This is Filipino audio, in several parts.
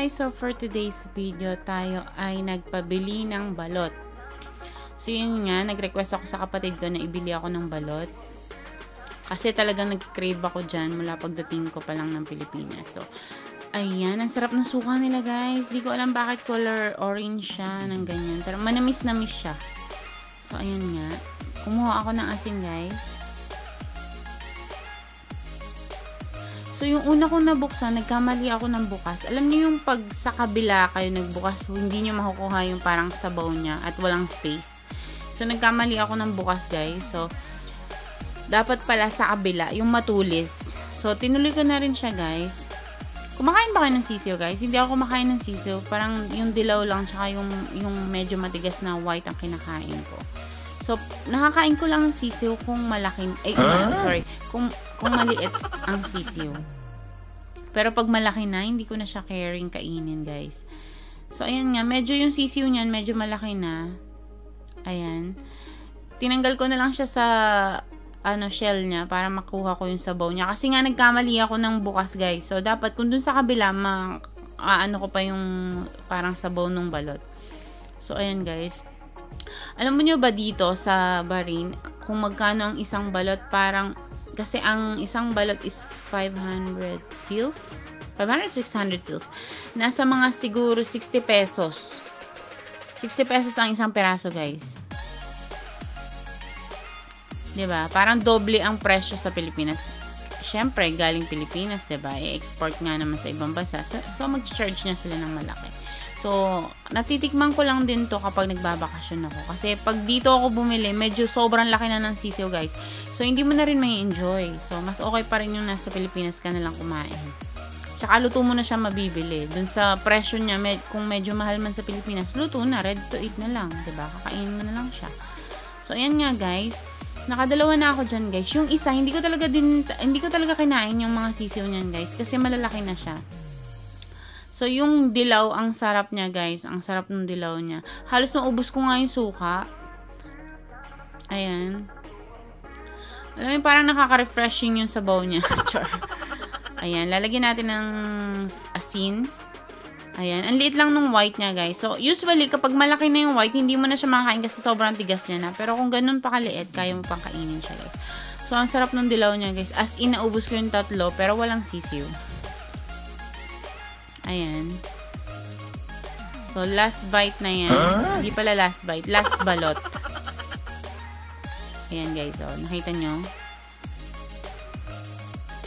guys, so for today's video tayo ay nagpabili ng balot. So yun nga, nag-request ako sa kapatid ko na ibili ako ng balot. Kasi talagang nag-crave ako dyan mula pagdating ko pa lang ng Pilipinas. So, ayan, ang sarap ng suka nila guys. Di ko alam bakit color orange siya ng ganyan. Pero manamis-namis siya. So ayan nga, kumuha ako ng asin guys. So, yung una kong nabuksan, nagkamali ako ng bukas. Alam niyo yung pag sa kabila kayo nagbukas, hindi niyo makukuha yung parang sabaw niya at walang space. So, nagkamali ako ng bukas, guys. So, dapat pala sa kabila, yung matulis. So, tinuloy ko na rin siya, guys. Kumakain ba kayo ng sisiw, guys? Hindi ako kumakain ng sisiw. Parang yung dilaw lang, tsaka yung medyo matigas na white ang kinakain ko. So, nakakain ko lang ng sisiw kung malaking, kung maliit ang sisiw. Pero pag malaki na, hindi ko na siya caring kainin, guys. So, ayan nga, medyo yung sisiw niyan, medyo malaki na. Ayan. Tinanggal ko na lang siya sa, shell niya para makuha ko yung sabaw niya. Kasi nga, nagkamali ako ng bukas, guys. So, dapat, kung dun sa kabila, ko pa yung parang sabaw ng balot. So, ayan, guys. Alam mo nyo ba dito sa Bahrain, kung magkano ang isang balot, parang, kasi ang isang balot is 500 fils. 500-600 fils. Nasa mga siguro 60 pesos. 60 pesos ang isang peraso, guys. Diba? Parang doble ang presyo sa Pilipinas. Siyempre, galing Pilipinas, diba? I-export nga naman sa ibang bansa. So mag-charge niya sila ng malaki. So, natitikman ko lang din to kapag nagbabakasyon ako. Kasi pag dito ako bumili, medyo sobrang laki na ng sisiw, guys. So, hindi mo na rin may enjoy. So, mas okay pa rin yung nasa Pilipinas ka na lang kumain. Tsaka, luto mo na siya mabibili. Dun sa presyo niya, kung medyo mahal man sa Pilipinas, luto na, ready to eat na lang. Diba? Kakainin mo na lang siya. So, ayan nga, guys. Nakadalawa na ako dyan, guys. Yung isa, hindi ko talaga kinain yung mga sisiw niyan, guys. Kasi malalaki na siya. So, yung dilaw, ang sarap niya, guys. Ang sarap ng dilaw niya. Halos maubos ko nga yung suka. Ayan. Alam mo, parang nakaka-refreshing yung sabaw niya. Ayan. Lalagyan natin ng asin. Ayan. Ang liit lang ng white niya, guys. So, usually, kapag malaki na yung white, hindi mo na siya makakain kasi sobrang tigas niya na. Pero kung ganun pa kaliit, kaya mo pang kainin siya, guys. So, ang sarap ng dilaw niya, guys. As in, naubos ko yung tatlo, pero walang sisiw. Ayan. So, last bite na yan. Hindi pala last bite. Last balot. Ayan, guys. Oh, nakita nyo?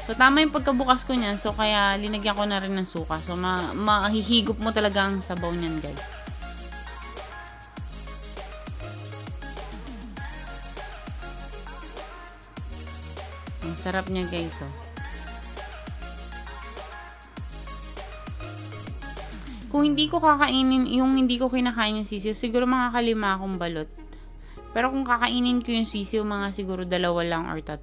So, tama yung pagkabukas ko niyan. So, kaya linagyan ko na rin ng suka. So, mahihigop mo talaga ang sabaw niyan, guys. Ang sarap niya, guys. Oh. Kung hindi ko kakainin, yung hindi ko kinakain yung sisiw, siguro mga 5 akong balot. Pero kung kakainin ko yung sisiw, mga siguro 2 lang or 3.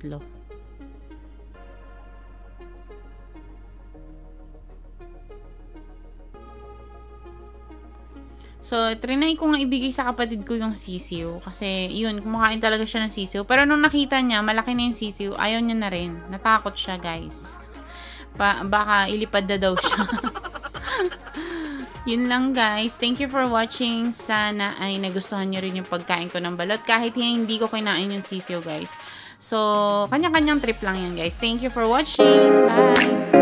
So, trinay ko nga ibigay sa kapatid ko yung sisiw. Kasi, yun, kumakain talaga siya ng sisiw. Pero nung nakita niya, malaki na yung sisiw, ayaw niya na rin. Natakot siya, guys. Baka ilipad na daw siya. Yun lang, guys. Thank you for watching. Sana ay nagustuhan nyo rin yung pagkain ko ng balot. Kahit hindi ko kinain yung sisiw, guys. So, kanya-kanyang trip lang yan, guys. Thank you for watching. Bye!